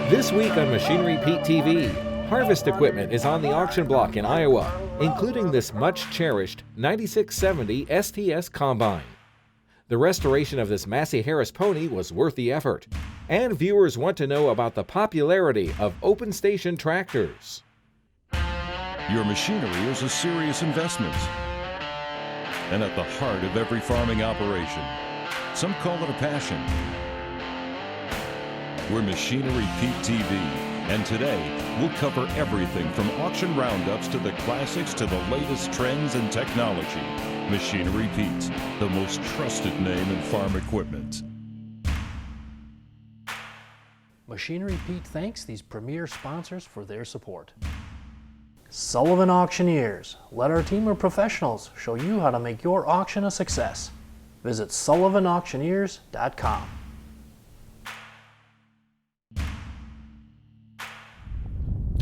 This week on Machinery Pete TV, harvest equipment is on the auction block in Iowa, including this much-cherished 9670 STS Combine. The restoration of this Massey Harris pony was worth the effort, and viewers want to know about the popularity of open station tractors. Your machinery is a serious investment, and at the heart of every farming operation. Some call it a passion. We're Machinery Pete TV, and today we'll cover everything from auction roundups to the classics to the latest trends and technology. Machinery Pete, the most trusted name in farm equipment. Machinery Pete thanks these premier sponsors for their support. Sullivan Auctioneers. Let our team of professionals show you how to make your auction a success. Visit sullivanauctioneers.com.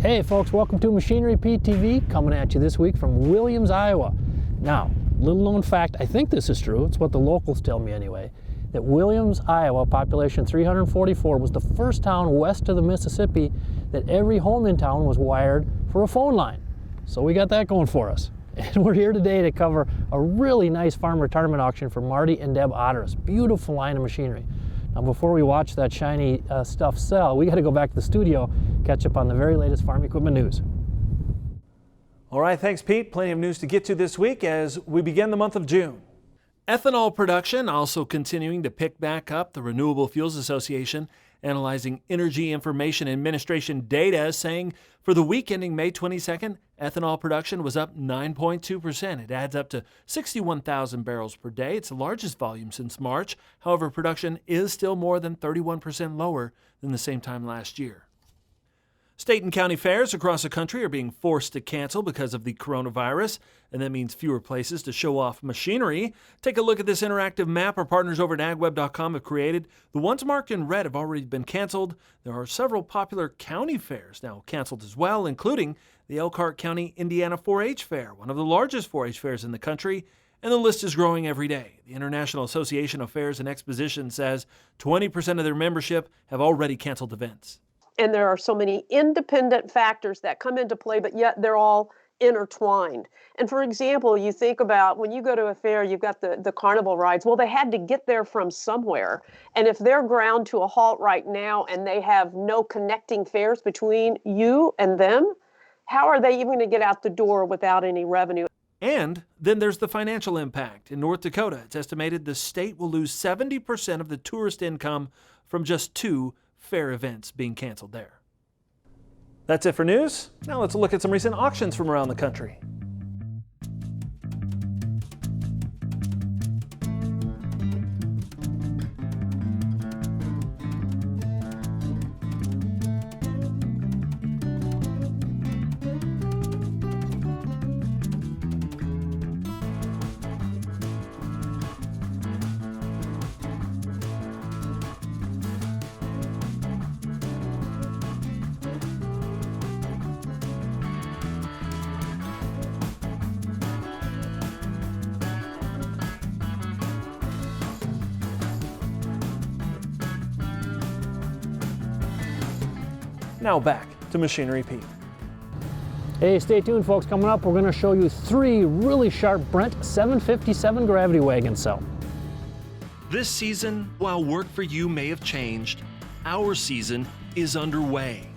Hey folks, welcome to Machinery Pete TV, coming at you this week from Williams, Iowa. Now, little known fact, I think this is true, it's what the locals tell me anyway, that Williams, Iowa, population 344, was the first town west of the Mississippi that every home in town was wired for a phone line. So we got that going for us. And we're here today to cover a really nice farm retirement auction for Marty and Deb Otter's. Beautiful line of machinery. Now before we watch that shiny stuff sell, we got to go back to the studio, catch up on the very latest farm equipment news. All right, thanks Pete. Plenty of news to get to this week as we begin the month of June. Ethanol production also continuing to pick back up. The Renewable Fuels Association analyzing Energy Information Administration data saying for the week ending May 22nd, ethanol production was up 9.2%. It adds up to 61,000 barrels per day. It's the largest volume since March. However, production is still more than 31% lower than the same time last year. State and county fairs across the country are being forced to cancel because of the coronavirus, and that means fewer places to show off machinery. Take a look at this interactive map our partners over at agweb.com have created. The ones marked in red have already been canceled. There are several popular county fairs now canceled as well, including the Elkhart County Indiana 4-H Fair, one of the largest 4-H fairs in the country, and the list is growing every day. The International Association of Fairs and Expositions says 20% of their membership have already canceled events. And there are so many independent factors that come into play, but yet they're all intertwined. And for example, you think about when you go to a fair, you've got the carnival rides. Well, they had to get there from somewhere. And if they're ground to a halt right now and they have no connecting fares between you and them, how are they even going to get out the door without any revenue? And then there's the financial impact. In North Dakota, it's estimated the state will lose 70% of the tourist income from just 2 fair events being canceled there. That's it for news. Now let's look at some recent auctions from around the country. Now back to Machinery Pete. Hey, stay tuned folks. Coming up, we're going to show you 3 really sharp Brent 757 gravity wagons sell. This season, while work for you may have changed, our season is underway.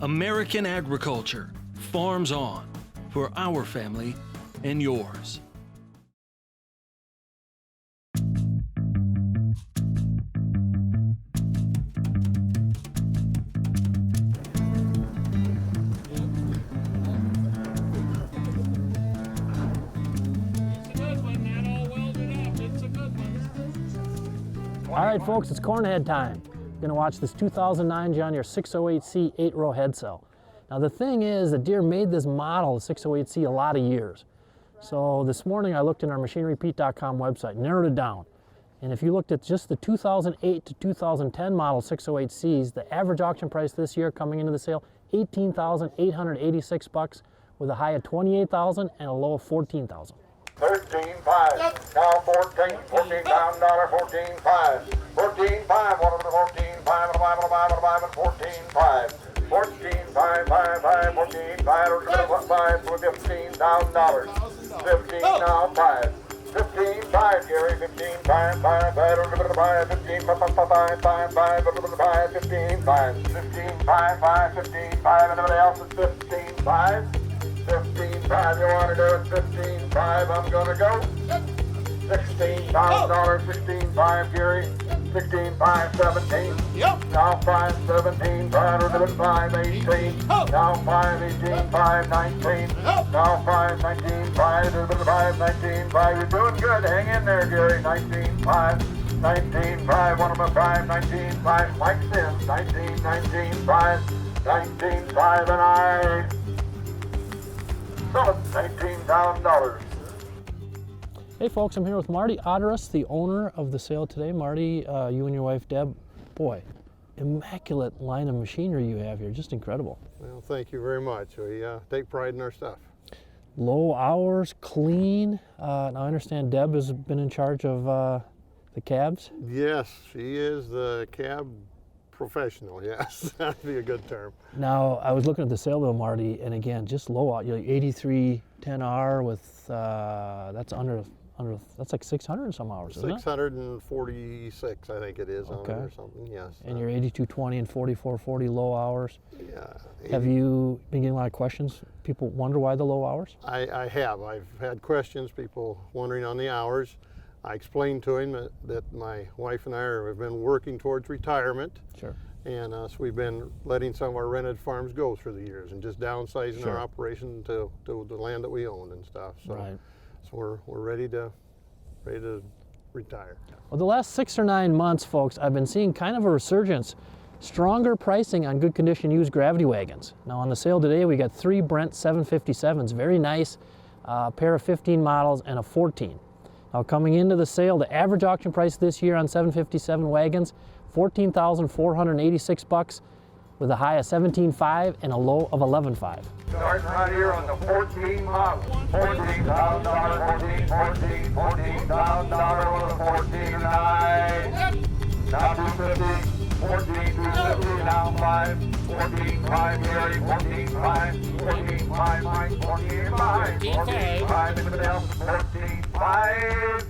American agriculture farms on for our family and yours. All right, folks, it's cornhead time. We're going to watch this 2009 John Deere 608C 8-row head cell. Now, the thing is, the Deere made this model, the 608C, a lot of years. So this morning, I looked in our machinerypete.com website, narrowed it down. And if you looked at just the 2008 to 2010 model 608Cs, the average auction price this year coming into the sale, $18,886 with a high of $28,000 and a low of $14,000. 13.5, now 14, $14,000, 14.5, 14.5, one of the 14.5, 14.5. 14.5, 14.5, $15,000. 15 now, 5. 15.5, Gary, 15.5, 15.5, 15.5, 15.5, anybody else at 15.5? 15.5, you want to do it, 15.5, I'm gonna go. $16,000, 16.5, Gary. 16.5, 17. Yep. Now 5, 17, 5, 18. Now 5, 18, 5, 19. Now 5, 19, 5, 19, 5. You're doing good. Hang in there, Gary. 19, 5, 19, 5. One of my 5, 19, 5. Mike Sims, 19, 19, 5, 19, 5, and I sell it, $19,000. Hey folks, I'm here with Marty Otterus, the owner of the sale today. Marty, you and your wife Deb, boy, immaculate line of machinery you have here, just incredible. Well, thank you very much. We take pride in our stuff. Low hours, clean. Now I understand Deb has been in charge of the cabs. Yes, she is the cab professional, yes, that'd be a good term. Now I was looking at the sale bill, Marty, and again, just low out, 8310R with, that's like 600 and some hours, isn't it? 646, I think it is, okay, on it or something, yes. And your 8220 and 4440 low hours. Yeah. Have you been getting a lot of questions? People wonder why the low hours? I have. I've had questions, people wondering on the hours. I explained to him that my wife and I have been working towards retirement. Sure. And so we've been letting some of our rented farms go through the years and just downsizing sure. our operation to the land that we own and stuff. So, right. So we're ready to retire. Well, the last 6 or 9 months, folks, I've been seeing kind of a resurgence, stronger pricing on good condition used gravity wagons. Now on the sale today, we got 3 Brent 757s, very nice, a pair of 15 models and a 14. Now coming into the sale, the average auction price this year on 757 wagons, $14,486 with a high of $17,500 and a low of $11,500. Starting right here on the 14 model. $14,000, $14,000 with a 14 and I. Now 250, 14,250, now 5, 14,5, Gary, 14,5, 14,5, Mike, 14,5, 14,5, anybody else, 14,5.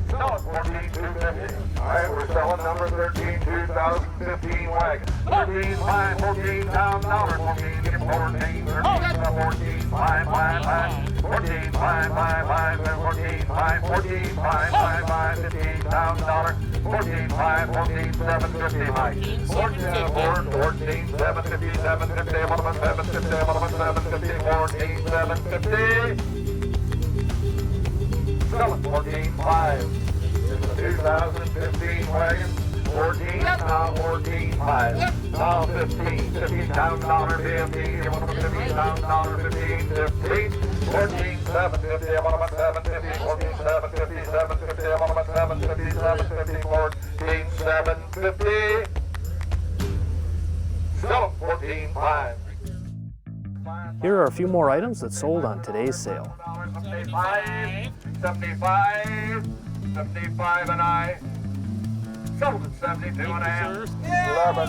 Sell it, 14,250. All right, we're selling number 13, 2015 wagon. 13,5, $14,000, 14, get it 14, 13, 14, 5, 5, 5, 14, 5, 5, 5, 14, 5, 14, 5, 5, 5, $15,000, 14, 5, 14, 750, Mike. 14, 750, 750, 750, 14, 750. Sell it, 14,500. This is a 2015 wagon. 14, now 14,500. Now 15, $15,000, 15, $15,000, 15, 15, 14,750, 750, 14,750, 750, 750, 750, 14,750. Sell it, 14,500. Here are a few more items that sold on today's sale. 75, 75, 75 and I. Sold at 72 and a half.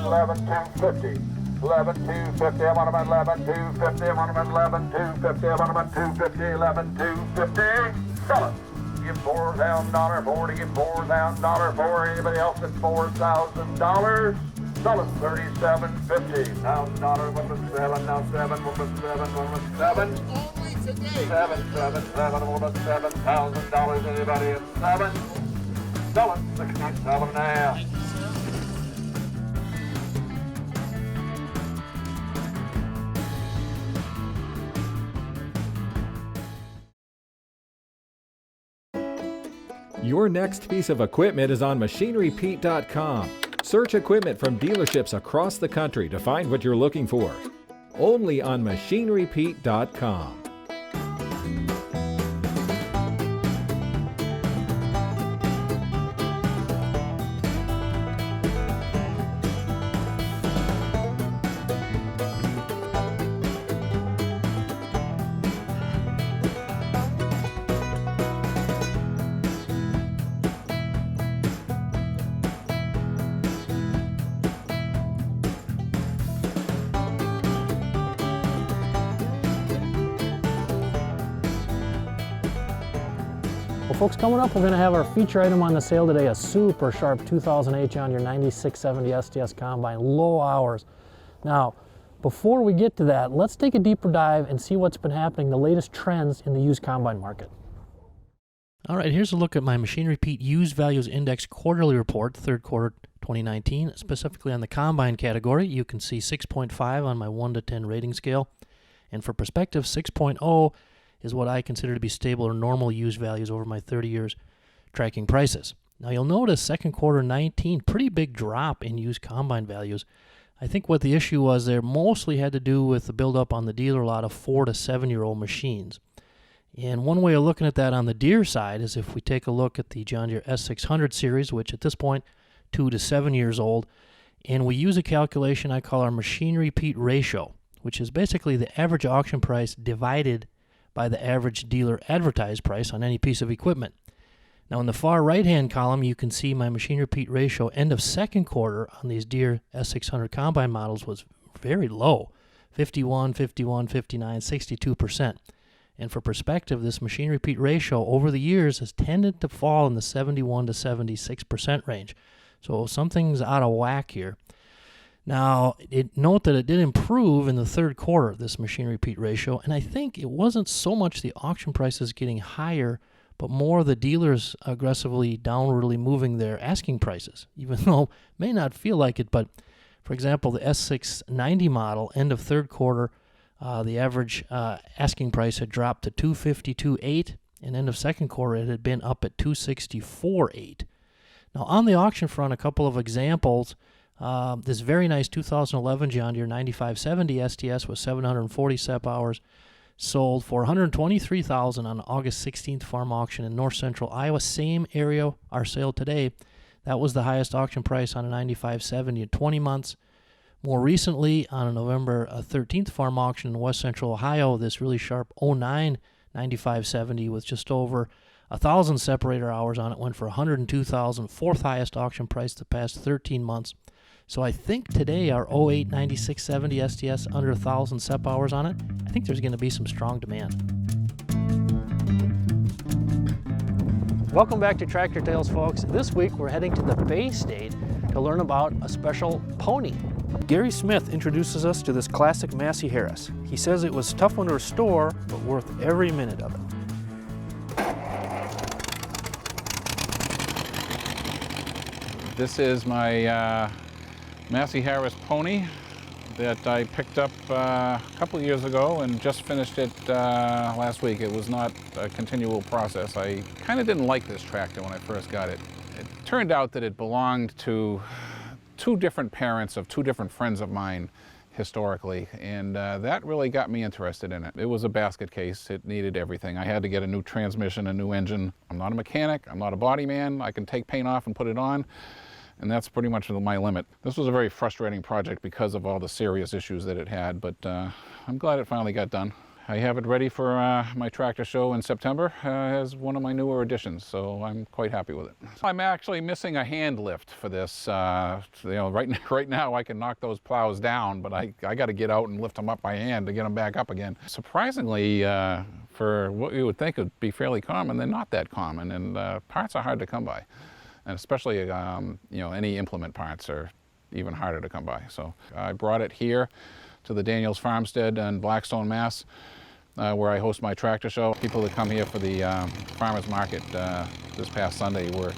11, 250. 11, 250, I want them at 11, 250, I want them at 11, 250, I want them at 250, 11, 250. Sell it. Give $4,000 for it, give $4,000 for it. Anybody else at $4,000? Sell it, $37.50. $1,000 with the 7, now 7 with the 7, with the 7. Only today. 7, 7, 7 with the $7,000. Anybody at 7? Sell it, 67 and a half. Your next piece of equipment is on MachineryPete.com. Search equipment from dealerships across the country to find what you're looking for. Only on MachineryPete.com. folks, coming up, we're going to have our feature item on the sale today, a super sharp 2008 John Deere 9670 STS Combine, low hours. Now, before we get to that, let's take a deeper dive and see what's been happening, the latest trends in the used combine market. All right, here's a look at my Machinery Pete Used Values Index quarterly report, third quarter 2019, specifically on the combine category. You can see 6.5 on my 1 to 10 rating scale. And for perspective, 6.0 is what I consider to be stable or normal used values over my 30 years tracking prices. Now you'll notice second quarter 19, pretty big drop in used combine values. I think what the issue was there mostly had to do with the buildup on the dealer lot of 4 to 7-year-old machines. And one way of looking at that on the Deere side is if we take a look at the John Deere S600 series, which at this point 2 to 7 years old, and we use a calculation I call our Machinery Pete ratio, which is basically the average auction price divided by the average dealer advertised price on any piece of equipment. Now in the far right-hand column, you can see my Machinery Pete ratio end of second quarter on these Deere S600 combine models was very low, 51, 51, 59, 62%. And for perspective, this Machinery Pete ratio over the years has tended to fall in the 71 to 76% range. So something's out of whack here. Now, note that it did improve in the third quarter, this Machinery Pete ratio, and I think it wasn't so much the auction prices getting higher, but more the dealers aggressively downwardly moving their asking prices, even though it may not feel like it. But, for example, the S690 model, end of third quarter, the average asking price had dropped to $252,800, and end of second quarter it had been up at $264,800. Now, on the auction front, a couple of examples. This very nice 2011 John Deere 9570 STS with 740 SEP hours sold for $123,000 on August 16th farm auction in north central Iowa. Same area our sale today. That was the highest auction price on a 9570 in 20 months. More recently, on a November 13th farm auction in west central Ohio, this really sharp 09 9570 with just over 1,000 separator hours on it went for $102,000, fourth highest auction price the past 13 months. So I think today our 08 9670 STS under 1,000 SEP hours on it, I think there's going to be some strong demand. Welcome back to Tractor Tales, folks. This week we're heading to the Bay State to learn about a special pony. Gary Smith introduces us to this classic Massey Harris. He says it was tough one to restore, but worth every minute of it. This is my Massey Harris pony that I picked up a couple of years ago and just finished it last week. It was not a continual process. I kind of didn't like this tractor when I first got it. It turned out that it belonged to two different parents of two different friends of mine historically, and that really got me interested in it. It was a basket case. It needed everything. I had to get a new transmission, a new engine. I'm not a mechanic. I'm not a body man. I can take paint off and put it on, and that's pretty much my limit. This was a very frustrating project because of all the serious issues that it had, but I'm glad it finally got done. I have it ready for my tractor show in September as one of my newer additions, so I'm quite happy with it. I'm actually missing a hand lift for this. You know, right now I can knock those plows down, but I got to get out and lift them up by hand to get them back up again. Surprisingly, for what you would think would be fairly common, they're not that common, and parts are hard to come by. And especially, you know, any implement parts are even harder to come by. So I brought it here to the Daniels Farmstead in Blackstone, Mass, where I host my tractor show. People that come here for the farmers market this past Sunday were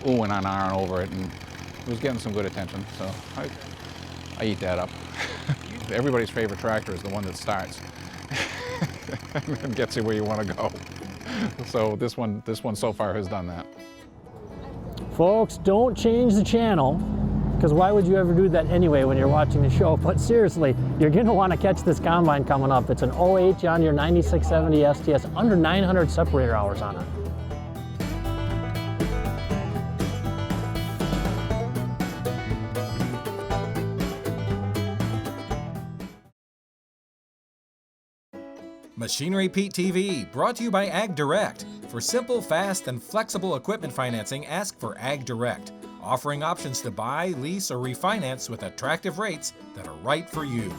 oohing and ahhing over it, and it was getting some good attention. So I eat that up. Everybody's favorite tractor is the one that starts and gets you where you want to go. So this one so far has done that. Folks, don't change the channel, because why would you ever do that anyway when you're watching the show? But seriously, you're going to want to catch this combine coming up. It's an 08 John Deere 9670 STS, under 900 separator hours on it. Machinery Pete TV, brought to you by Ag Direct. For simple, fast, and flexible equipment financing, ask for Ag Direct, offering options to buy, lease, or refinance with attractive rates that are right for you.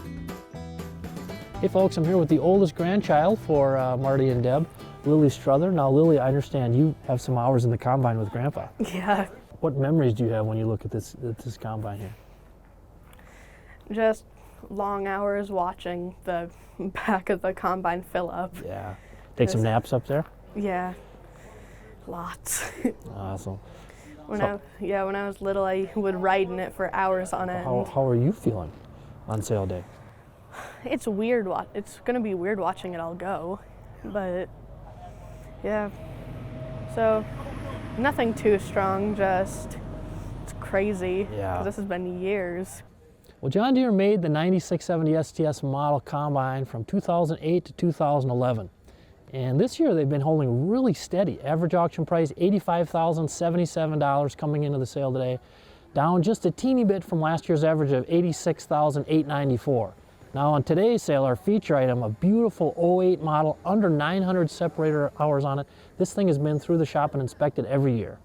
Hey folks, I'm here with the oldest grandchild for Marty and Deb, Lily Struther. Now, Lily, I understand you have some hours in the combine with Grandpa. Yeah. What memories do you have when you look at this combine here? Just long hours watching the back of the combine fill up. Yeah. Take some naps up there? Yeah. Lots. Awesome. When I was little, I would ride in it for hours on end. How are you feeling on sale day? It's weird. It's going to be weird watching it all go, but yeah. So nothing too strong. Just it's crazy. Yeah. 'Cause this has been years. Well, John Deere made the 9670 STS model combine from 2008 to 2011. And this year they've been holding really steady. Average auction price $85,077 coming into the sale today, down just a teeny bit from last year's average of $86,894. Now on today's sale, our feature item, a beautiful 08 model, under 900 separator hours on it. This thing has been through the shop and inspected every year.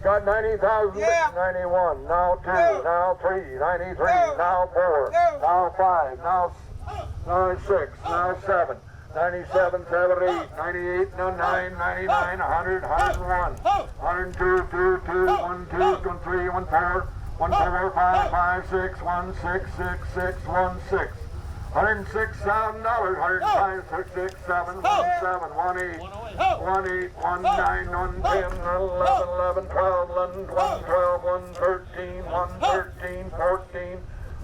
Got 90,000, 91, now 2, now 3, 93, now 4, now 5, now 6, now 7. 97, 78, 98, 99, 99, 100, 101, 102, 2, 2, 1, 2, 1, 3, 1, 4, 1, 4, 5, 5, 6, 1, 6, 6, 6, 1, 6. $106,000, 105, 6, 6, 7, 1, 7, 1, 8, 1, 8, 1, 9, 1, 10, 11, 11, 12, 11, 12, 12, 1, 13, 1, 13, 14,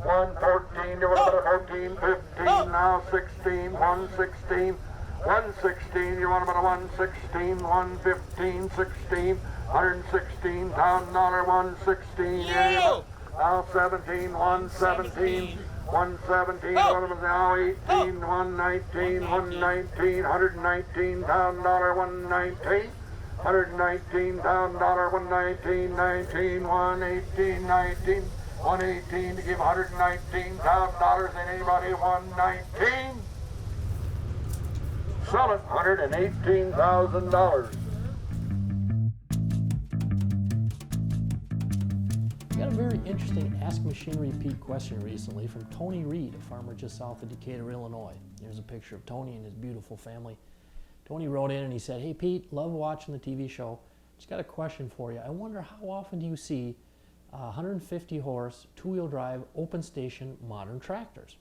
1, 14, 14, 15, now 16, 1, 16, 1, 16, you want about a 1, 16, 1, 15, 16, $116,000, 1, 16, now 17, 1, 17, 117, now 18, 119, 119, $119,000, 119, $119,000, 119, 19, 118, 19, 118 to give $119,000 and anybody 119. Sell it, $118,000. We got a very interesting Ask Machinery Pete question recently from Tony Reed, a farmer just south of Decatur, Illinois. Here's a picture of Tony and his beautiful family. Tony wrote in and he said, "Hey Pete, love watching the TV show. Just got a question for you. I wonder how often do you see 150 horse, two-wheel drive, open station, modern tractors?"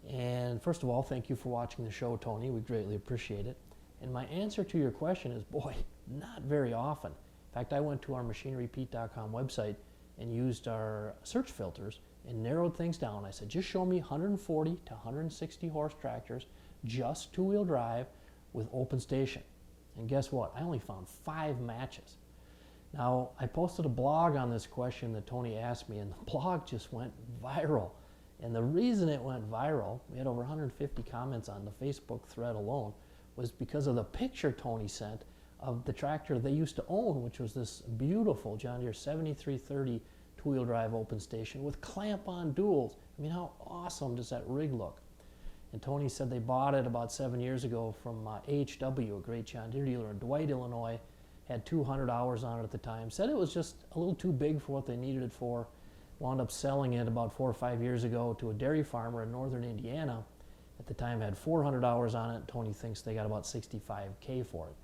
And first of all, thank you for watching the show, Tony. We greatly appreciate it. And my answer to your question is, boy, not very often. In fact, I went to our machinerypete.com website and used our search filters and narrowed things down. I said, just show me 140 to 160 horse tractors, just two-wheel drive with open station. And guess what? I only found 5 matches. Now, I posted a blog on this question that Tony asked me, and the blog just went viral. And the reason it went viral, we had over 150 comments on the Facebook thread alone, was because of the picture Tony sent of the tractor they used to own, which was this beautiful John Deere 7330 two-wheel drive open station with clamp-on duals. I mean, how awesome does that rig look? And Tony said they bought it about 7 years ago from AHW, a great John Deere dealer in Dwight, Illinois. Had 200 hours on it at the time. Said it was just a little too big for what they needed it for. Wound up selling it about 4 or 5 years ago to a dairy farmer in northern Indiana. At the time had 400 hours on it. Tony thinks they got about $65K for it.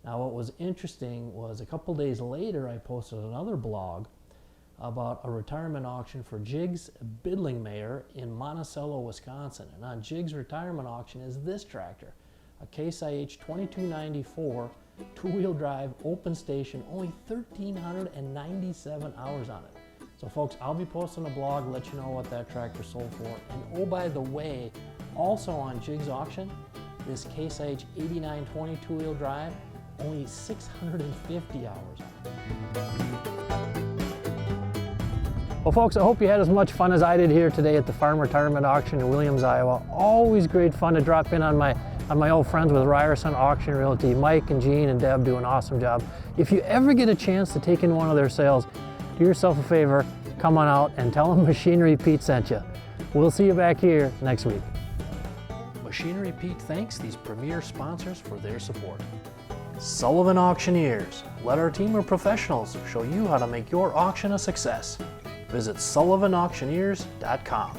Now what was interesting was a couple days later I posted another blog about a retirement auction for Jiggs Bidlingmayer in Monticello, Wisconsin. And on Jiggs' retirement auction is this tractor, a Case IH 2294 two-wheel drive open station, only 1,397 hours on it. So folks, I'll be posting a blog, let you know what that tractor sold for. And oh, by the way, also on Jiggs auction, this Case IH 8920 two-wheel drive, only 650 hours on it. Well folks, I hope you had as much fun as I did here today at the Farm Retirement Auction in Williams, Iowa. Always great fun to drop in on my old friends with Ryerson Auction Realty. Mike and Gene and Deb do an awesome job. If you ever get a chance to take in one of their sales, do yourself a favor, come on out and tell them Machinery Pete sent you. We'll see you back here next week. Machinery Pete thanks these premier sponsors for their support. Sullivan Auctioneers. Let our team of professionals show you how to make your auction a success. Visit sullivanauctioneers.com.